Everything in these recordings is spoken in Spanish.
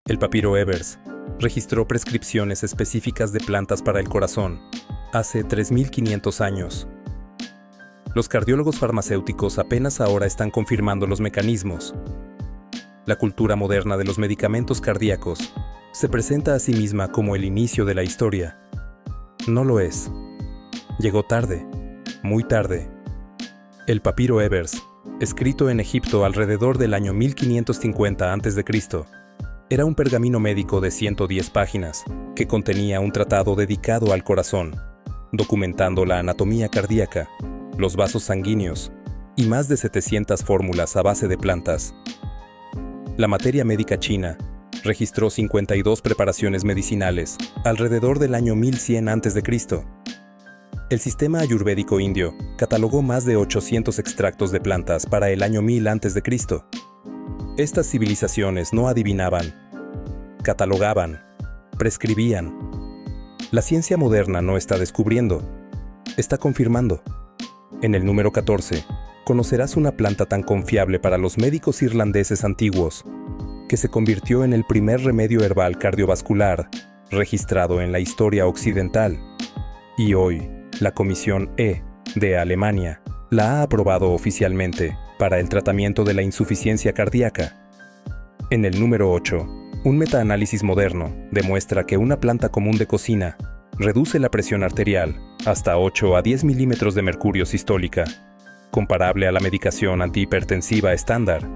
El papiro Ebers registró prescripciones específicas de plantas para el corazón hace 3.500 años. Los cardiólogos farmacéuticos apenas ahora están confirmando los mecanismos. La cultura moderna de los medicamentos cardíacos se presenta a sí misma como el inicio de la historia. No lo es. Llegó tarde, muy tarde. El papiro Ebers, escrito en Egipto alrededor del año 1550 a.C., era un pergamino médico de 110 páginas que contenía un tratado dedicado al corazón, documentando la anatomía cardíaca, los vasos sanguíneos y más de 700 fórmulas a base de plantas. La materia médica china registró 52 preparaciones medicinales alrededor del año 1100 a.C. El sistema ayurvédico indio catalogó más de 800 extractos de plantas para el año 1000 a.C. Estas civilizaciones no adivinaban, catalogaban, prescribían. La ciencia moderna no está descubriendo, está confirmando. En el número 14, conocerás una planta tan confiable para los médicos irlandeses antiguos, que se convirtió en el primer remedio herbal cardiovascular registrado en la historia occidental. Y hoy, la Comisión E de Alemania la ha aprobado oficialmente para el tratamiento de la insuficiencia cardíaca. En el número 8, un metaanálisis moderno demuestra que una planta común de cocina reduce la presión arterial hasta 8 a 10 milímetros de mercurio sistólica, comparable a la medicación antihipertensiva estándar.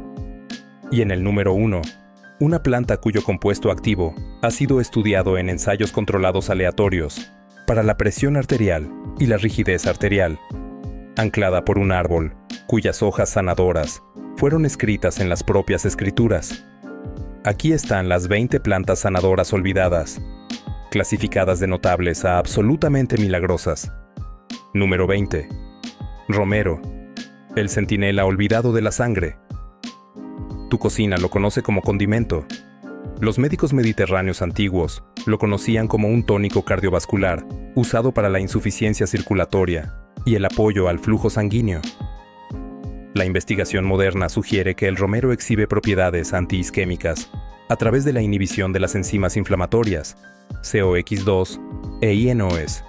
Y en el número 1, una planta cuyo compuesto activo ha sido estudiado en ensayos controlados aleatorios para la presión arterial y la rigidez arterial, anclada por un árbol cuyas hojas sanadoras fueron escritas en las propias escrituras. Aquí están las 20 plantas sanadoras olvidadas, clasificadas de notables a absolutamente milagrosas. Número 20. Romero, el centinela olvidado de la sangre. Tu cocina lo conoce como condimento. Los médicos mediterráneos antiguos lo conocían como un tónico cardiovascular usado para la insuficiencia circulatoria y el apoyo al flujo sanguíneo. La investigación moderna sugiere que el romero exhibe propiedades antiisquémicas a través de la inhibición de las enzimas inflamatorias, COX2 e INOS.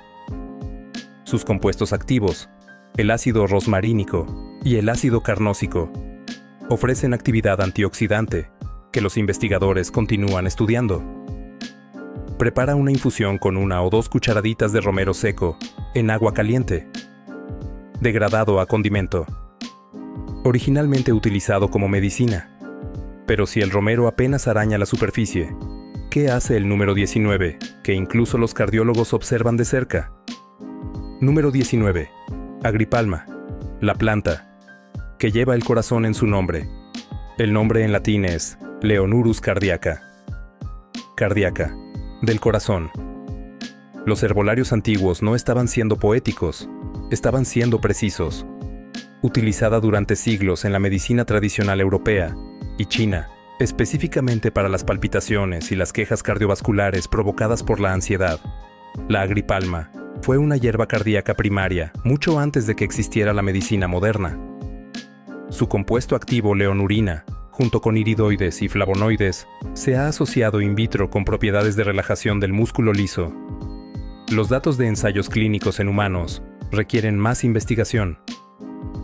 Sus compuestos activos, el ácido rosmarínico y el ácido carnósico, ofrecen actividad antioxidante que los investigadores continúan estudiando. Prepara una infusión con 1 o 2 cucharaditas de romero seco en agua caliente, degradado a condimento. Originalmente utilizado como medicina. Pero si el romero apenas araña la superficie, ¿qué hace el número 19, que incluso los cardiólogos observan de cerca? Número 19. Agripalma, la planta, que lleva el corazón en su nombre. El nombre en latín es Leonurus cardiaca. Cardiaca, del corazón. Los herbolarios antiguos no estaban siendo poéticos, estaban siendo precisos. Utilizada durante siglos en la medicina tradicional europea y china, específicamente para las palpitaciones y las quejas cardiovasculares provocadas por la ansiedad. La agripalma fue una hierba cardíaca primaria mucho antes de que existiera la medicina moderna. Su compuesto activo leonurina, junto con iridoides y flavonoides, se ha asociado in vitro con propiedades de relajación del músculo liso. Los datos de ensayos clínicos en humanos requieren más investigación.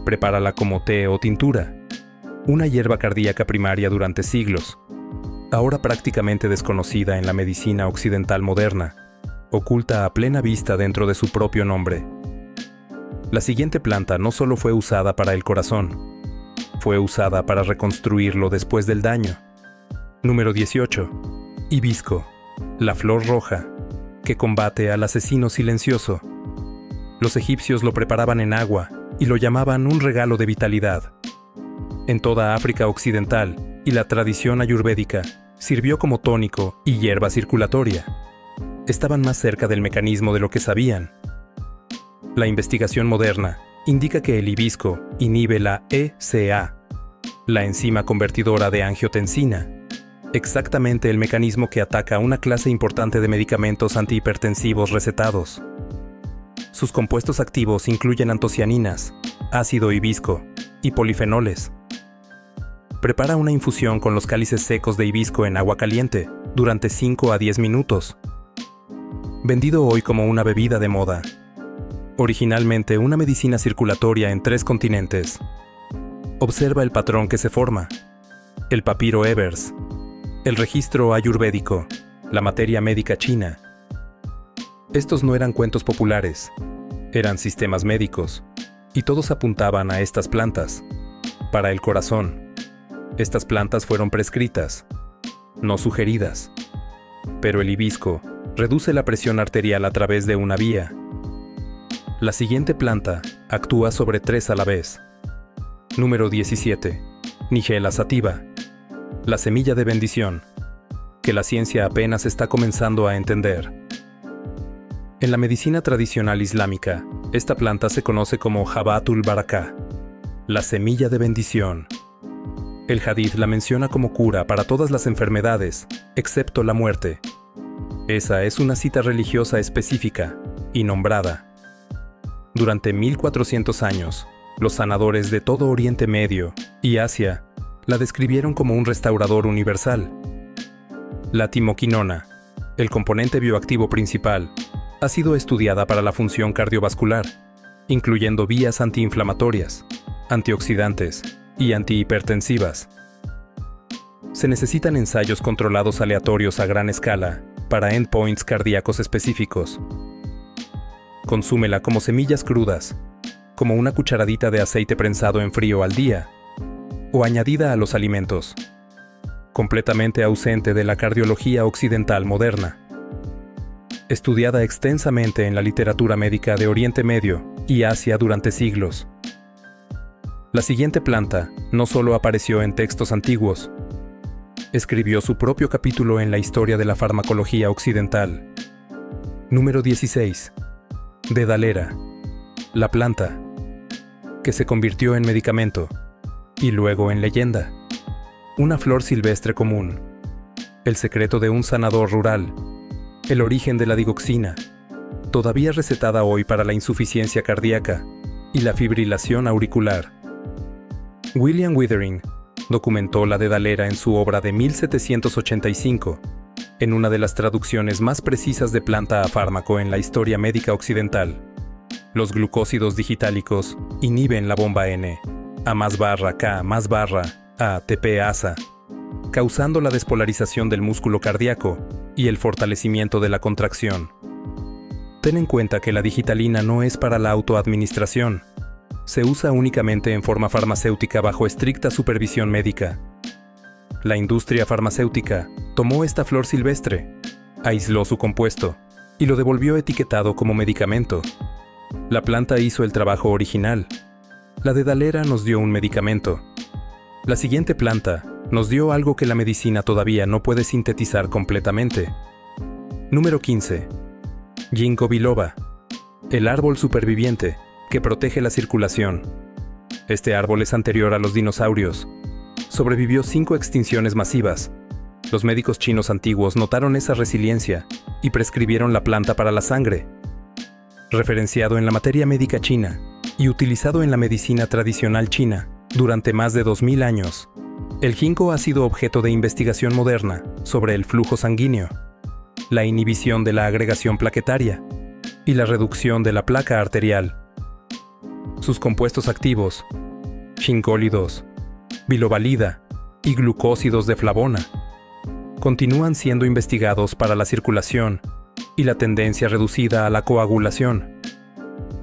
Prepárala como té o tintura, una hierba cardíaca primaria durante siglos, ahora prácticamente desconocida en la medicina occidental moderna, oculta a plena vista dentro de su propio nombre. La siguiente planta no solo fue usada para el corazón, fue usada para reconstruirlo después del daño. Número 18. Hibisco, la flor roja, que combate al asesino silencioso. Los egipcios lo preparaban en agua y lo llamaban un regalo de vitalidad. En toda África occidental y la tradición ayurvédica, sirvió como tónico y hierba circulatoria. Estaban más cerca del mecanismo de lo que sabían. La investigación moderna indica que el hibisco inhibe la ECA, la enzima convertidora de angiotensina, exactamente el mecanismo que ataca una clase importante de medicamentos antihipertensivos recetados. Sus compuestos activos incluyen antocianinas, ácido hibisco y polifenoles. Prepara una infusión con los cálices secos de hibisco en agua caliente durante 5 a 10 minutos. Vendido hoy como una bebida de moda. Originalmente una medicina circulatoria en 3 continentes. Observa el patrón que se forma. El papiro Evers, el registro ayurvédico, la materia médica china. Estos no eran cuentos populares, eran sistemas médicos, y todos apuntaban a estas plantas. Para el corazón, estas plantas fueron prescritas, no sugeridas. Pero el hibisco reduce la presión arterial a través de una vía. La siguiente planta actúa sobre 3 a la vez. Número 17. Nigella sativa. La semilla de bendición, que la ciencia apenas está comenzando a entender. En la medicina tradicional islámica, esta planta se conoce como Habatul Barakah, la semilla de bendición. El hadith la menciona como cura para todas las enfermedades, excepto la muerte. Esa es una cita religiosa específica y nombrada. Durante 1400 años, los sanadores de todo Oriente Medio y Asia la describieron como un restaurador universal. La timoquinona, el componente bioactivo principal, ha sido estudiada para la función cardiovascular, incluyendo vías antiinflamatorias, antioxidantes y antihipertensivas. Se necesitan ensayos controlados aleatorios a gran escala para endpoints cardíacos específicos. Consúmela como semillas crudas, como una cucharadita de aceite prensado en frío al día, o añadida a los alimentos. Completamente ausente de la cardiología occidental moderna. Estudiada extensamente en la literatura médica de Oriente Medio y Asia durante siglos. La siguiente planta no solo apareció en textos antiguos, escribió su propio capítulo en la historia de la farmacología occidental. Número 16. Dedalera, la planta, que se convirtió en medicamento y luego en leyenda. Una flor silvestre común, el secreto de un sanador rural, el origen de la digoxina, todavía recetada hoy para la insuficiencia cardíaca y la fibrilación auricular. William Withering documentó la dedalera en su obra de 1785, en una de las traducciones más precisas de planta a fármaco en la historia médica occidental. Los glucósidos digitálicos inhiben la bomba N, A+K+, ATP-ASA, causando la despolarización del músculo cardíaco y el fortalecimiento de la contracción. Ten en cuenta que la digitalina no es para la autoadministración. Se usa únicamente en forma farmacéutica bajo estricta supervisión médica. La industria farmacéutica tomó esta flor silvestre, aisló su compuesto y lo devolvió etiquetado como medicamento. La planta hizo el trabajo original. La dedalera nos dio un medicamento. La siguiente planta nos dio algo que la medicina todavía no puede sintetizar completamente. Número 15. Ginkgo biloba, el árbol superviviente que protege la circulación. Este árbol es anterior a los dinosaurios. Sobrevivió 5 extinciones masivas. Los médicos chinos antiguos notaron esa resiliencia y prescribieron la planta para la sangre. Referenciado en la materia médica china y utilizado en la medicina tradicional china durante más de 2000 años, el ginkgo ha sido objeto de investigación moderna sobre el flujo sanguíneo, la inhibición de la agregación plaquetaria y la reducción de la placa arterial. Sus compuestos activos, ginkgólidos, bilobalida y glucósidos de flavona, continúan siendo investigados para la circulación y la tendencia reducida a la coagulación.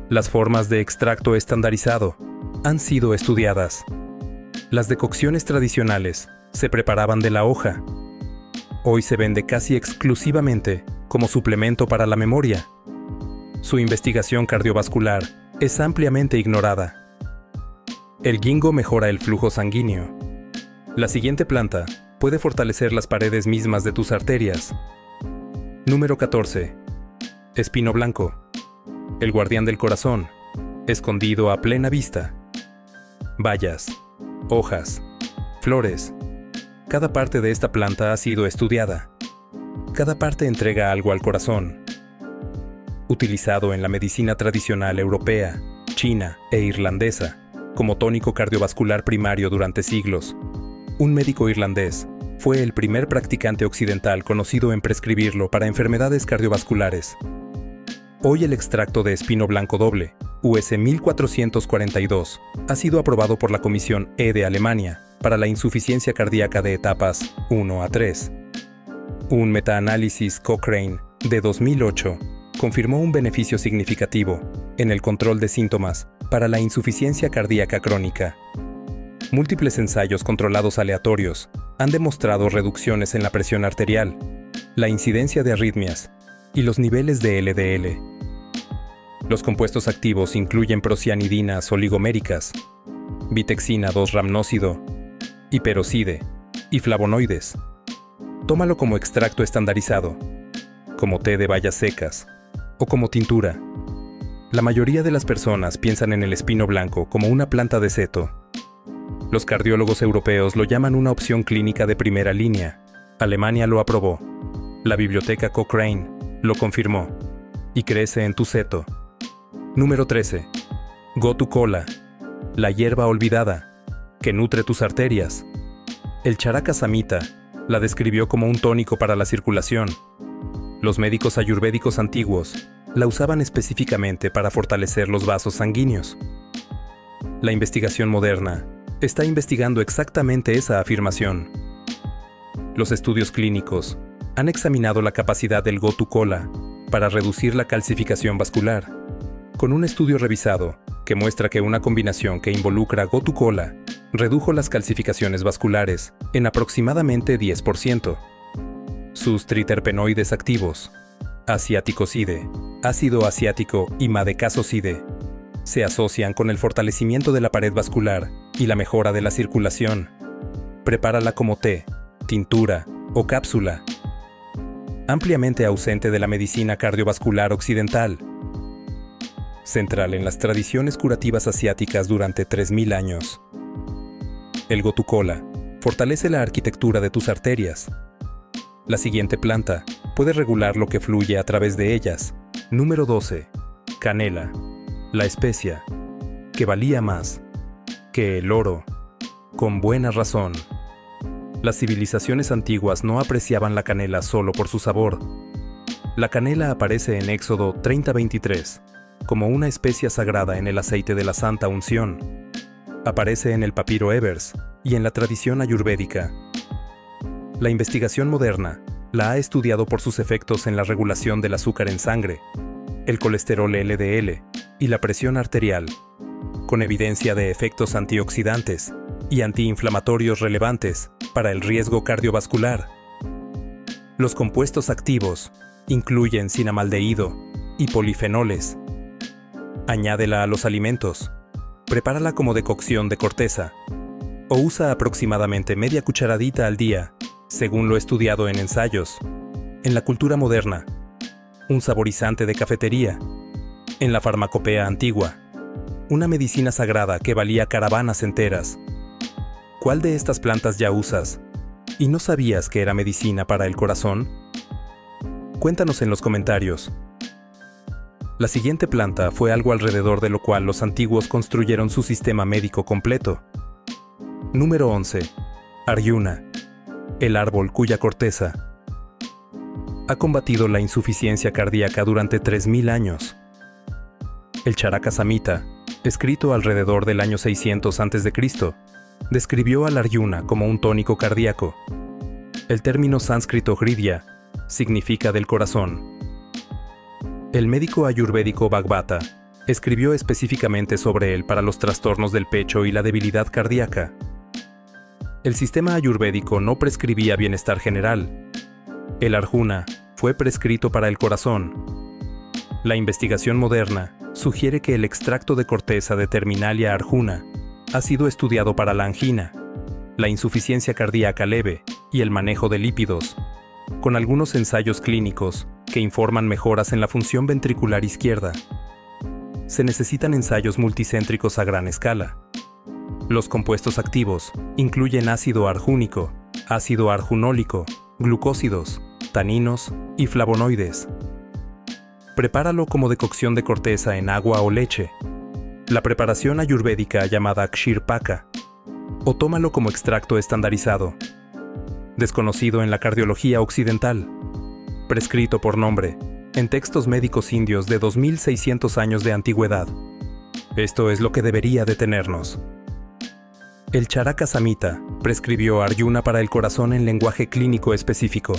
Las formas de extracto estandarizado han sido estudiadas. Las decocciones tradicionales se preparaban de la hoja. Hoy se vende casi exclusivamente como suplemento para la memoria. Su investigación cardiovascular es ampliamente ignorada. El ginkgo mejora el flujo sanguíneo. La siguiente planta puede fortalecer las paredes mismas de tus arterias. Número 14. Espino blanco, el guardián del corazón, escondido a plena vista. Bayas, hojas, flores. Cada parte de esta planta ha sido estudiada. Cada parte entrega algo al corazón. Utilizado en la medicina tradicional europea, china e irlandesa como tónico cardiovascular primario durante siglos. Un médico irlandés fue el primer practicante occidental conocido en prescribirlo para enfermedades cardiovasculares. Hoy el extracto de espino blanco doble, US 1442, ha sido aprobado por la Comisión E de Alemania para la insuficiencia cardíaca de etapas 1 a 3. Un metaanálisis Cochrane de 2008 confirmó un beneficio significativo en el control de síntomas para la insuficiencia cardíaca crónica. Múltiples ensayos controlados aleatorios han demostrado reducciones en la presión arterial, la incidencia de arritmias y los niveles de LDL. Los compuestos activos incluyen procianidinas oligoméricas, vitexina 2-ramnócido, hiperoside y flavonoides. Tómalo como extracto estandarizado, como té de bayas secas o como tintura. La mayoría de las personas piensan en el espino blanco como una planta de seto. Los cardiólogos europeos lo llaman una opción clínica de primera línea. Alemania lo aprobó. La biblioteca Cochrane lo confirmó. Y crece en tu seto. Número 13. Gotu kola, la hierba olvidada, que nutre tus arterias. El Charaka Samhita la describió como un tónico para la circulación. Los médicos ayurvédicos antiguos la usaban específicamente para fortalecer los vasos sanguíneos. La investigación moderna está investigando exactamente esa afirmación. Los estudios clínicos han examinado la capacidad del Gotu kola para reducir la calcificación vascular, con un estudio revisado que muestra que una combinación que involucra Gotu kola redujo las calcificaciones vasculares en aproximadamente 10%. Sus triterpenoides activos, asiaticoside, ácido asiático y madecasoside, se asocian con el fortalecimiento de la pared vascular y la mejora de la circulación. Prepárala como té, tintura o cápsula. Ampliamente ausente de la medicina cardiovascular occidental. Central en las tradiciones curativas asiáticas durante 3000 años. El Gotu kola fortalece la arquitectura de tus arterias. La siguiente planta puede regular lo que fluye a través de ellas. Número 12. Canela, la especia, que valía más que el oro, con buena razón. Las civilizaciones antiguas no apreciaban la canela solo por su sabor. La canela aparece en Éxodo 30:23 como una especia sagrada en el aceite de la Santa Unción. Aparece en el papiro Ebers y en la tradición ayurvédica. La investigación moderna la ha estudiado por sus efectos en la regulación del azúcar en sangre, el colesterol LDL y la presión arterial, con evidencia de efectos antioxidantes y antiinflamatorios relevantes para el riesgo cardiovascular. Los compuestos activos incluyen cinamaldehído y polifenoles. Añádela a los alimentos, prepárala como decocción de corteza, o usa aproximadamente media cucharadita al día, según lo estudiado en ensayos. En la cultura moderna, un saborizante de cafetería. En la farmacopea antigua, una medicina sagrada que valía caravanas enteras. ¿Cuál de estas plantas ya usas? ¿Y no sabías que era medicina para el corazón? Cuéntanos en los comentarios. La siguiente planta fue algo alrededor de lo cual los antiguos construyeron su sistema médico completo. Número 11. Arjuna, el árbol cuya corteza ha combatido la insuficiencia cardíaca durante 3000 años. El Charaka Samhita, escrito alrededor del año 600 a.C., describió al Arjuna como un tónico cardíaco. El término sánscrito hridya significa del corazón. El médico ayurvédico Bhagavata escribió específicamente sobre él para los trastornos del pecho y la debilidad cardíaca. El sistema ayurvédico no prescribía bienestar general. El Arjuna fue prescrito para el corazón. La investigación moderna sugiere que el extracto de corteza de Terminalia arjuna ha sido estudiado para la angina, la insuficiencia cardíaca leve y el manejo de lípidos, con algunos ensayos clínicos que informan mejoras en la función ventricular izquierda. Se necesitan ensayos multicéntricos a gran escala. Los compuestos activos incluyen ácido arjúnico, ácido arjunólico, glucósidos, taninos y flavonoides. Prepáralo como decocción de corteza en agua o leche, la preparación ayurvédica llamada Kshir Paka, o tómalo como extracto estandarizado. desconocido en la cardiología occidental, prescrito por nombre en textos médicos indios de 2600 años de antigüedad. Esto es lo que debería detenernos. El Charaka Samhita prescribió Arjuna para el corazón en lenguaje clínico específico,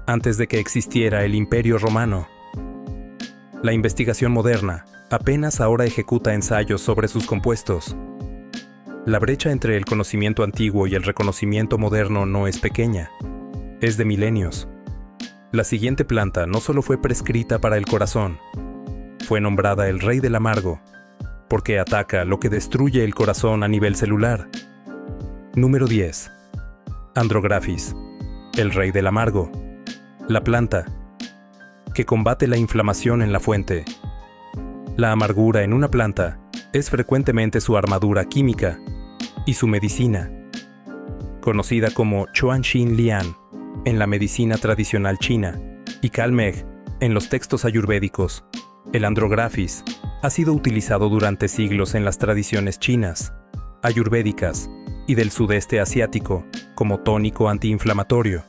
antes de que existiera el Imperio Romano. La investigación moderna apenas ahora ejecuta ensayos sobre sus compuestos. La brecha entre el conocimiento antiguo y el reconocimiento moderno no es pequeña, es de milenios. La siguiente planta no solo fue prescrita para el corazón, fue nombrada el rey del amargo, porque ataca lo que destruye el corazón a nivel celular. Número 10. Andrographis, el rey del amargo. La planta que combate la inflamación en la fuente. La amargura en una planta es frecuentemente su armadura química y su medicina, conocida como Chuan-Xin Lian en la medicina tradicional china y Kalmeg en los textos ayurvédicos. El Andrographis ha sido utilizado durante siglos en las tradiciones chinas, ayurvédicas y del sudeste asiático como tónico antiinflamatorio.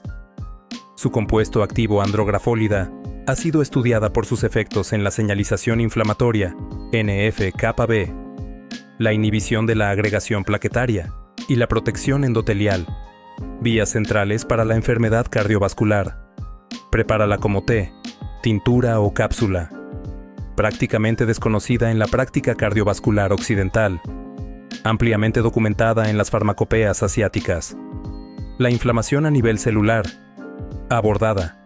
Su compuesto activo andrografólida ha sido estudiada por sus efectos en la señalización inflamatoria, NF-κB, la inhibición de la agregación plaquetaria y la protección endotelial, vías centrales para la enfermedad cardiovascular. Prepárala como té, tintura o cápsula. Prácticamente desconocida en la práctica cardiovascular occidental, ampliamente documentada en las farmacopeas asiáticas. La inflamación a nivel celular, abordada.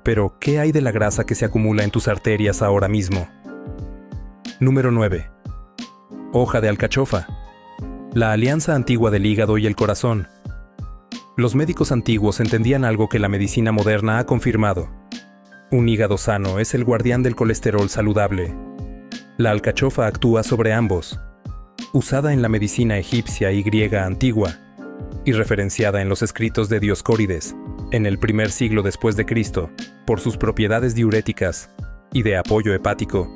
Pero, ¿qué hay de la grasa que se acumula en tus arterias ahora mismo? Número 9. Hoja de alcachofa. La alianza antigua del hígado y el corazón. Los médicos antiguos entendían algo que la medicina moderna ha confirmado. Un hígado sano es el guardián del colesterol saludable. La alcachofa actúa sobre ambos. Usada en la medicina egipcia y griega antigua, y referenciada en los escritos de Dioscórides, en el primer siglo después de Cristo, por sus propiedades diuréticas y de apoyo hepático,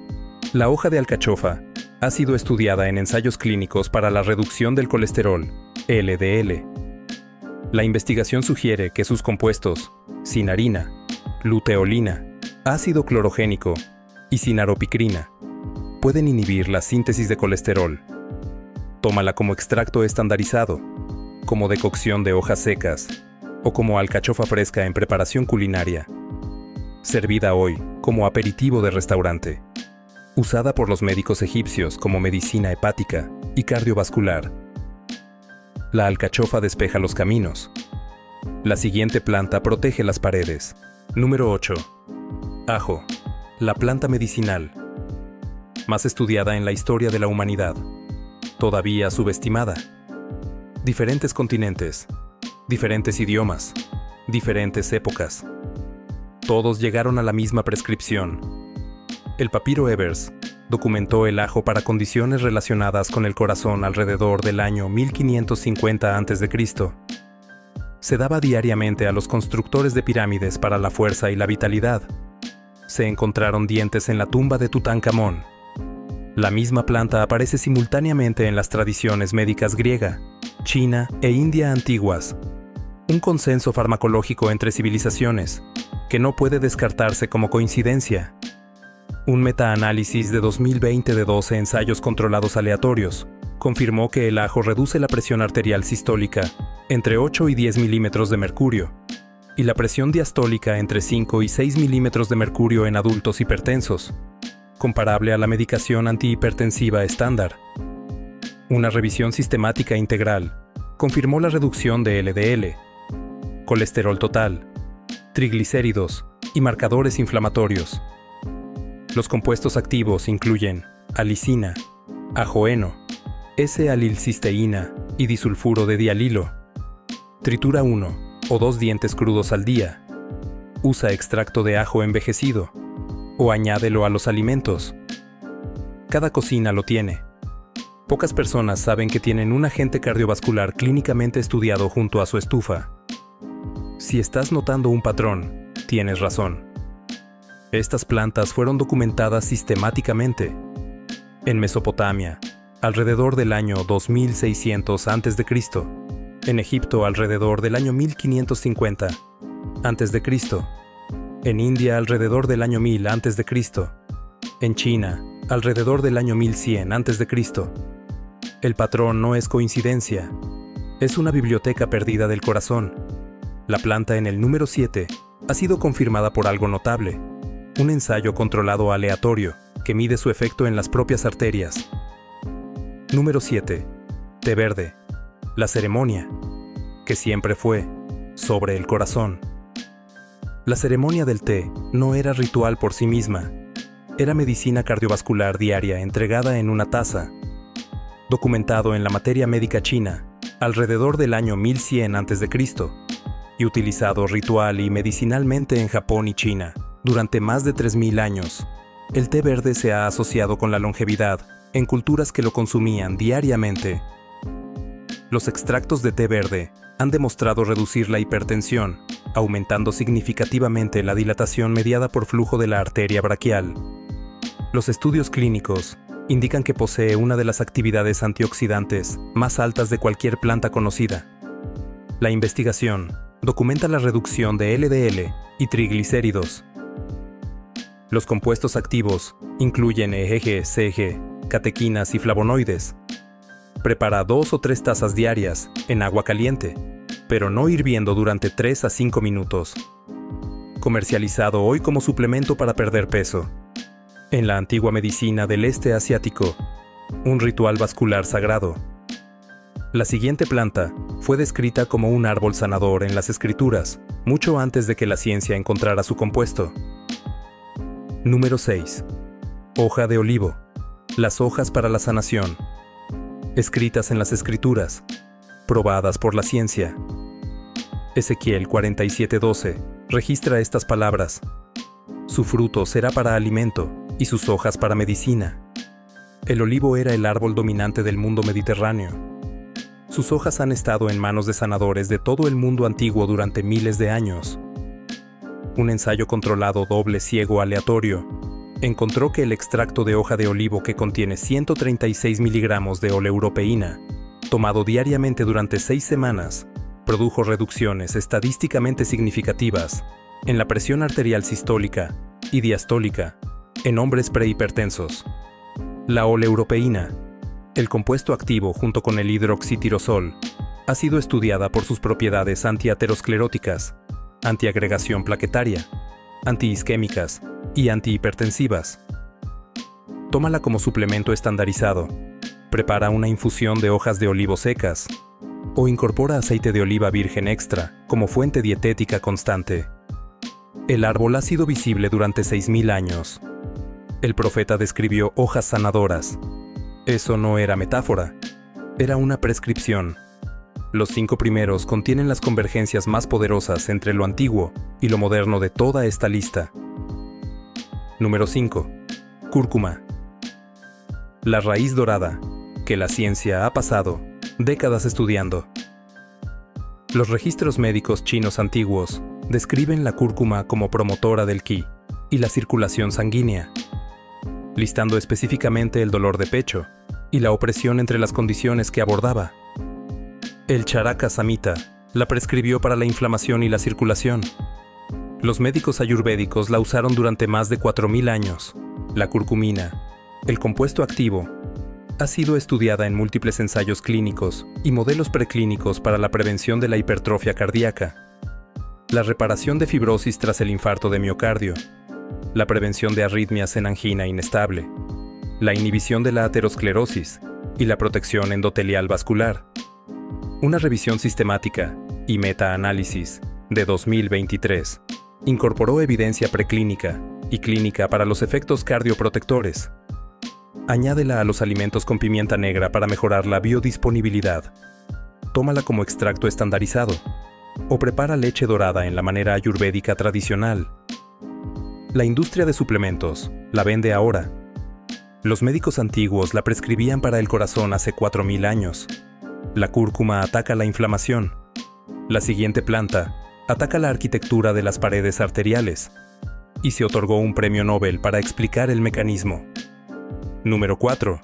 la hoja de alcachofa ha sido estudiada en ensayos clínicos para la reducción del colesterol, LDL. La investigación sugiere que sus compuestos, cinarina, luteolina, ácido clorogénico y cinaropicrina, pueden inhibir la síntesis de colesterol. Tómala como extracto estandarizado, como decocción de hojas secas o como alcachofa fresca en preparación culinaria. Servida hoy como aperitivo de restaurante. Usada por los médicos egipcios como medicina hepática y cardiovascular. La alcachofa despeja los caminos. La siguiente planta protege las paredes. Número 8. Ajo, la planta medicinal. Más estudiada en la historia de la humanidad. Todavía subestimada. Diferentes continentes, diferentes idiomas, diferentes épocas. Todos llegaron a la misma prescripción. El papiro Ebers documentó el ajo para condiciones relacionadas con el corazón alrededor del año 1550 a.C. Se daba diariamente a los constructores de pirámides para la fuerza y la vitalidad. Se encontraron dientes en la tumba de Tutankamón. La misma planta aparece simultáneamente en las tradiciones médicas griega, China e India antiguas. Un consenso farmacológico entre civilizaciones, que no puede descartarse como coincidencia. Un metaanálisis de 2020 de 12 ensayos controlados aleatorios confirmó que el ajo reduce la presión arterial sistólica entre 8 y 10 milímetros de mercurio y la presión diastólica entre 5 y 6 milímetros de mercurio en adultos hipertensos, comparable a la medicación antihipertensiva estándar. Una revisión sistemática integral confirmó la reducción de LDL, colesterol total, triglicéridos y marcadores inflamatorios. Los compuestos activos incluyen alicina, ajoeno, S-alilcisteína y disulfuro de dialilo. Tritura 1 o 2 dientes crudos al día. Usa extracto de ajo envejecido o añádelo a los alimentos. Cada cocina lo tiene. Pocas personas saben que tienen un agente cardiovascular clínicamente estudiado junto a su estufa. Si estás notando un patrón, tienes razón. Estas plantas fueron documentadas sistemáticamente. En Mesopotamia, alrededor del año 2600 a.C., En Egipto alrededor del año 1550 a.C. En India alrededor del año 1000 a.C. En China alrededor del año 1100 a.C. El patrón no es coincidencia. Es una biblioteca perdida del corazón. La planta en el número 7 ha sido confirmada por algo notable. Un ensayo controlado aleatorio que mide su efecto en las propias arterias. Número 7. Té verde. La ceremonia, que siempre fue, sobre el corazón. La ceremonia del té no era ritual por sí misma. Era medicina cardiovascular diaria entregada en una taza. Documentado en la materia médica china, alrededor del año 1100 a.C., y utilizado ritual y medicinalmente en Japón y China durante más de 3000 años. El té verde se ha asociado con la longevidad en culturas que lo consumían diariamente. Los extractos de té verde han demostrado reducir la hipertensión, aumentando significativamente la dilatación mediada por flujo de la arteria braquial. Los estudios clínicos indican que posee una de las actividades antioxidantes más altas de cualquier planta conocida. La investigación documenta la reducción de LDL y triglicéridos. Los compuestos activos incluyen EGG, CG, catequinas y flavonoides. Prepara 2 o 3 tazas diarias en agua caliente, pero no hirviendo durante 3 a 5 minutos. Comercializado hoy como suplemento para perder peso. En la antigua medicina del este asiático, un ritual vascular sagrado. La siguiente planta fue descrita como un árbol sanador en las escrituras, mucho antes de que la ciencia encontrara su compuesto. Número 6. Hoja de olivo. Las hojas para la sanación. Escritas en las escrituras, probadas por la ciencia. Ezequiel 47:12 registra estas palabras: su fruto será para alimento y sus hojas para medicina. El olivo era el árbol dominante del mundo mediterráneo. Sus hojas han estado en manos de sanadores de todo el mundo antiguo durante miles de años. Un ensayo controlado doble ciego aleatorio encontró que el extracto de hoja de olivo, que contiene 136 miligramos de oleuropeína, tomado diariamente durante 6 semanas, produjo reducciones estadísticamente significativas en la presión arterial sistólica y diastólica en hombres prehipertensos. La oleuropeína, el compuesto activo junto con el hidroxitirosol, ha sido estudiada por sus propiedades antiateroscleróticas, antiagregación plaquetaria, antiisquémicas y antihipertensivas. Tómala como suplemento estandarizado. Prepara una infusión de hojas de olivo secas o incorpora aceite de oliva virgen extra como fuente dietética constante. El árbol ha sido visible durante 6000 años. El profeta describió hojas sanadoras. Eso no era metáfora, era una prescripción. Los 5 primeros contienen las convergencias más poderosas entre lo antiguo y lo moderno de toda esta lista. Número 5. Cúrcuma. La raíz dorada, que la ciencia ha pasado décadas estudiando. Los registros médicos chinos antiguos describen la cúrcuma como promotora del qi y la circulación sanguínea, listando específicamente el dolor de pecho y la opresión entre las condiciones que abordaba. El Charaka Samhita la prescribió para la inflamación y la circulación. Los médicos ayurvédicos la usaron durante más de 4000 años. La curcumina, el compuesto activo, ha sido estudiada en múltiples ensayos clínicos y modelos preclínicos para la prevención de la hipertrofia cardíaca, la reparación de fibrosis tras el infarto de miocardio, la prevención de arritmias en angina inestable, la inhibición de la aterosclerosis y la protección endotelial vascular. Una revisión sistemática y metaanálisis de 2023 incorporó evidencia preclínica y clínica para los efectos cardioprotectores. Añádela a los alimentos con pimienta negra para mejorar la biodisponibilidad. Tómala como extracto estandarizado o prepara leche dorada en la manera ayurvédica tradicional. La industria de suplementos la vende ahora. Los médicos antiguos la prescribían para el corazón hace 4000 años. La cúrcuma ataca la inflamación. La siguiente planta ataca la arquitectura de las paredes arteriales y se otorgó un premio Nobel para explicar el mecanismo. Número 4.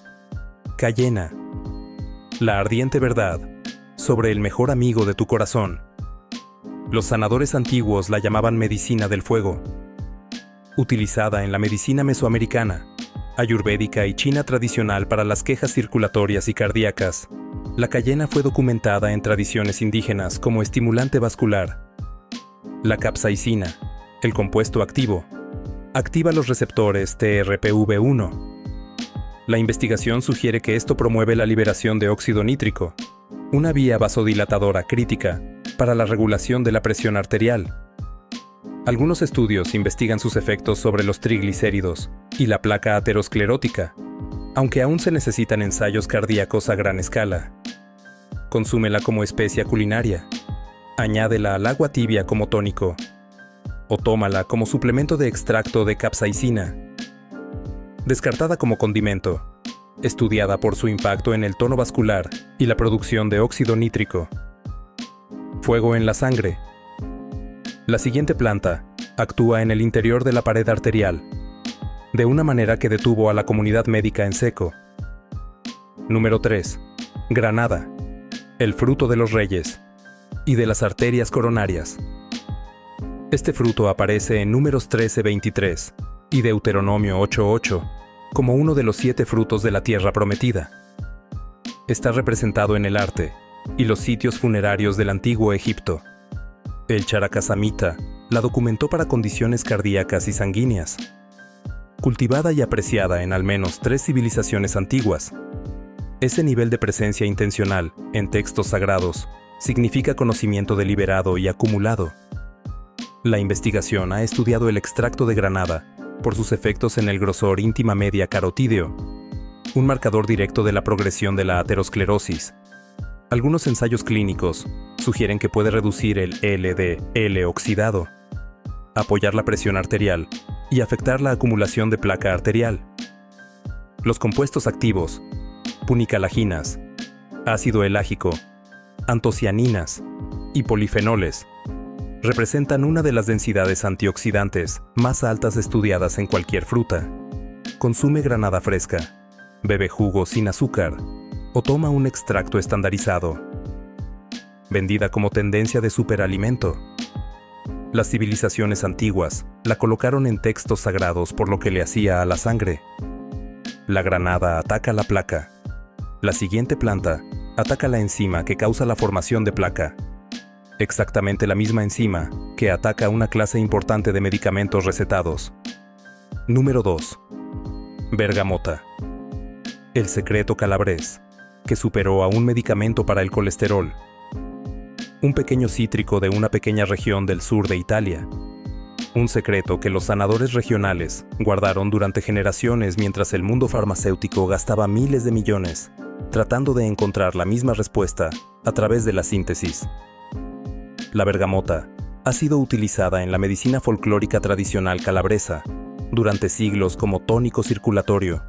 Cayena. La ardiente verdad sobre el mejor amigo de tu corazón. Los sanadores antiguos la llamaban medicina del fuego. Utilizada en la medicina mesoamericana, ayurvédica y china tradicional para las quejas circulatorias y cardíacas, la cayena fue documentada en tradiciones indígenas como estimulante vascular. La capsaicina, el compuesto activo, activa los receptores TRPV1. La investigación sugiere que esto promueve la liberación de óxido nítrico, una vía vasodilatadora crítica para la regulación de la presión arterial. Algunos estudios investigan sus efectos sobre los triglicéridos y la placa aterosclerótica, aunque aún se necesitan ensayos cardíacos a gran escala. Consúmela como especia culinaria, añádela al agua tibia como tónico, o tómala como suplemento de extracto de capsaicina. Descartada como condimento, estudiada por su impacto en el tono vascular y la producción de óxido nítrico. Fuego en la sangre. La siguiente planta actúa en el interior de la pared arterial, de una manera que detuvo a la comunidad médica en seco. Número 3. Granada, el fruto de los reyes y de las arterias coronarias. Este fruto aparece en Números 13:23 y Deuteronomio 8:8 como uno de los 7 frutos de la tierra prometida. Está representado en el arte y los sitios funerarios del antiguo Egipto. El Characasamita la documentó para condiciones cardíacas y sanguíneas. Cultivada y apreciada en al menos 3 civilizaciones antiguas, ese nivel de presencia intencional en textos sagrados significa conocimiento deliberado y acumulado. La investigación ha estudiado el extracto de granada por sus efectos en el grosor íntima media carotídeo, un marcador directo de la progresión de la aterosclerosis. Algunos ensayos clínicos sugieren que puede reducir el LDL oxidado, apoyar la presión arterial y afectar la acumulación de placa arterial. Los compuestos activos, punicalaginas, ácido elágico, antocianinas y polifenoles, representan una de las densidades antioxidantes más altas estudiadas en cualquier fruta. Consume granada fresca, bebe jugo sin azúcar o toma un extracto estandarizado. Vendida como tendencia de superalimento. Las civilizaciones antiguas la colocaron en textos sagrados por lo que le hacía a la sangre. La granada ataca la placa. La siguiente planta ataca la enzima que causa la formación de placa. Exactamente la misma enzima que ataca una clase importante de medicamentos recetados. Número 2. Bergamota. El secreto calabrés, que superó a un medicamento para el colesterol. Un pequeño cítrico de una pequeña región del sur de Italia. Un secreto que los sanadores regionales guardaron durante generaciones mientras el mundo farmacéutico gastaba miles de millones tratando de encontrar la misma respuesta a través de la síntesis. La bergamota ha sido utilizada en la medicina folclórica tradicional calabresa durante siglos como tónico circulatorio.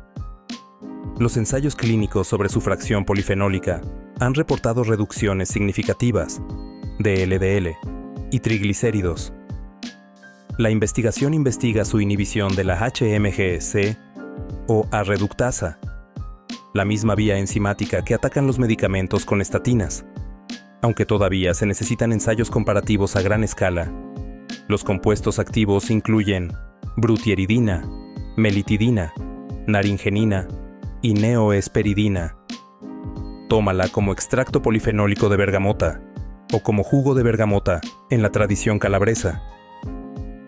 Los ensayos clínicos sobre su fracción polifenólica han reportado reducciones significativas de LDL y triglicéridos. La investigación investiga su inhibición de la HMG-C o A-reductasa, la misma vía enzimática que atacan los medicamentos con estatinas. Aunque todavía se necesitan ensayos comparativos a gran escala, los compuestos activos incluyen brutieridina, melitidina, naringenina y neoesperidina. Tómala como extracto polifenólico de bergamota o como jugo de bergamota en la tradición calabresa.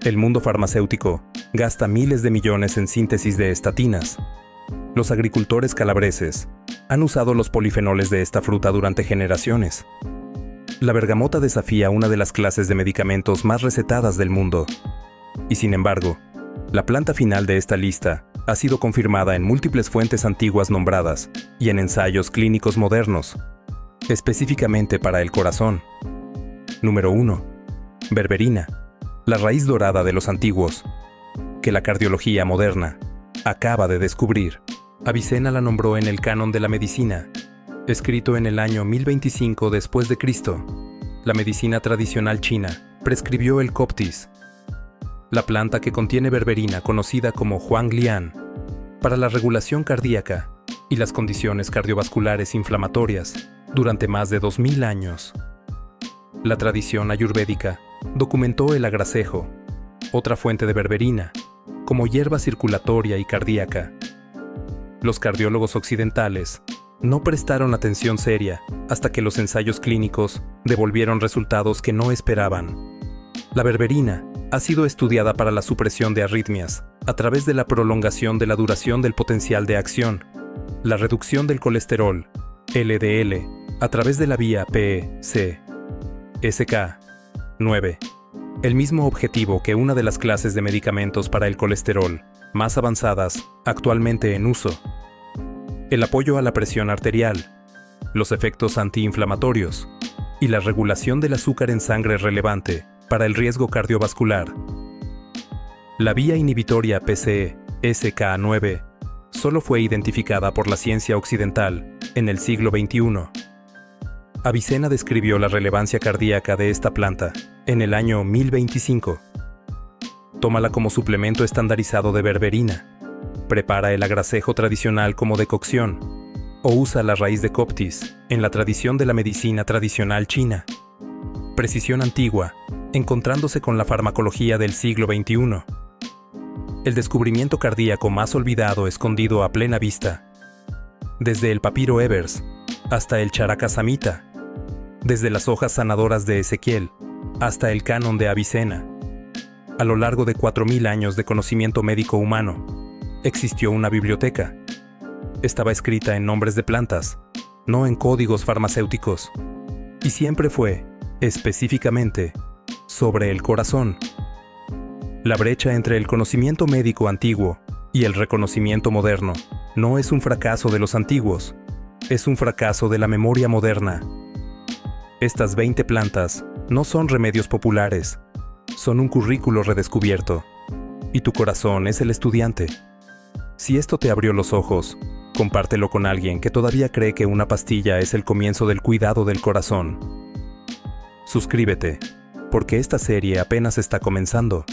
El mundo farmacéutico gasta miles de millones en síntesis de estatinas. Los agricultores calabreses han usado los polifenoles de esta fruta durante generaciones. La bergamota desafía una de las clases de medicamentos más recetadas del mundo. Y sin embargo, la planta final de esta lista ha sido confirmada en múltiples fuentes antiguas nombradas y en ensayos clínicos modernos, específicamente para el corazón. Número 1. Berberina, la raíz dorada de los antiguos, que la cardiología moderna acaba de descubrir. Avicena la nombró en el Canon de la Medicina, escrito en el año 1025 después de Cristo. La medicina tradicional china prescribió el coptis, la planta que contiene berberina conocida como huanglian, para la regulación cardíaca y las condiciones cardiovasculares inflamatorias. durante más de 2000 años. La tradición ayurvédica documentó el agracejo, otra fuente de berberina, como hierba circulatoria y cardíaca. Los cardiólogos occidentales no prestaron atención seria hasta que los ensayos clínicos devolvieron resultados que no esperaban. La berberina ha sido estudiada para la supresión de arritmias a través de la prolongación de la duración del potencial de acción, la reducción del colesterol, LDL, a través de la vía PCSK9, el mismo objetivo que una de las clases de medicamentos para el colesterol más avanzadas actualmente en uso. El apoyo a la presión arterial, los efectos antiinflamatorios y la regulación del azúcar en sangre relevante para el riesgo cardiovascular. La vía inhibitoria PCSK9 solo fue identificada por la ciencia occidental en el siglo XXI. Avicena describió la relevancia cardíaca de esta planta en el año 1025. Tómala como suplemento estandarizado de berberina. Prepara el agracejo tradicional como decocción, o usa la raíz de coptis en la tradición de la medicina tradicional china. Precisión antigua, encontrándose con la farmacología del siglo XXI. El descubrimiento cardíaco más olvidado escondido a plena vista. Desde el papiro Ebers hasta el Charaka Samhita, desde las hojas sanadoras de Ezequiel hasta el canon de Avicena. A lo largo de 4000 años de conocimiento médico humano, existió una biblioteca. Estaba escrita en nombres de plantas, no en códigos farmacéuticos, y siempre fue, específicamente, sobre el corazón. La brecha entre el conocimiento médico antiguo y el reconocimiento moderno no es un fracaso de los antiguos, es un fracaso de la memoria moderna. Estas 20 plantas no son remedios populares, son un currículo redescubierto, y tu corazón es el estudiante. Si esto te abrió los ojos, compártelo con alguien que todavía cree que una pastilla es el comienzo del cuidado del corazón. Suscríbete, porque esta serie apenas está comenzando.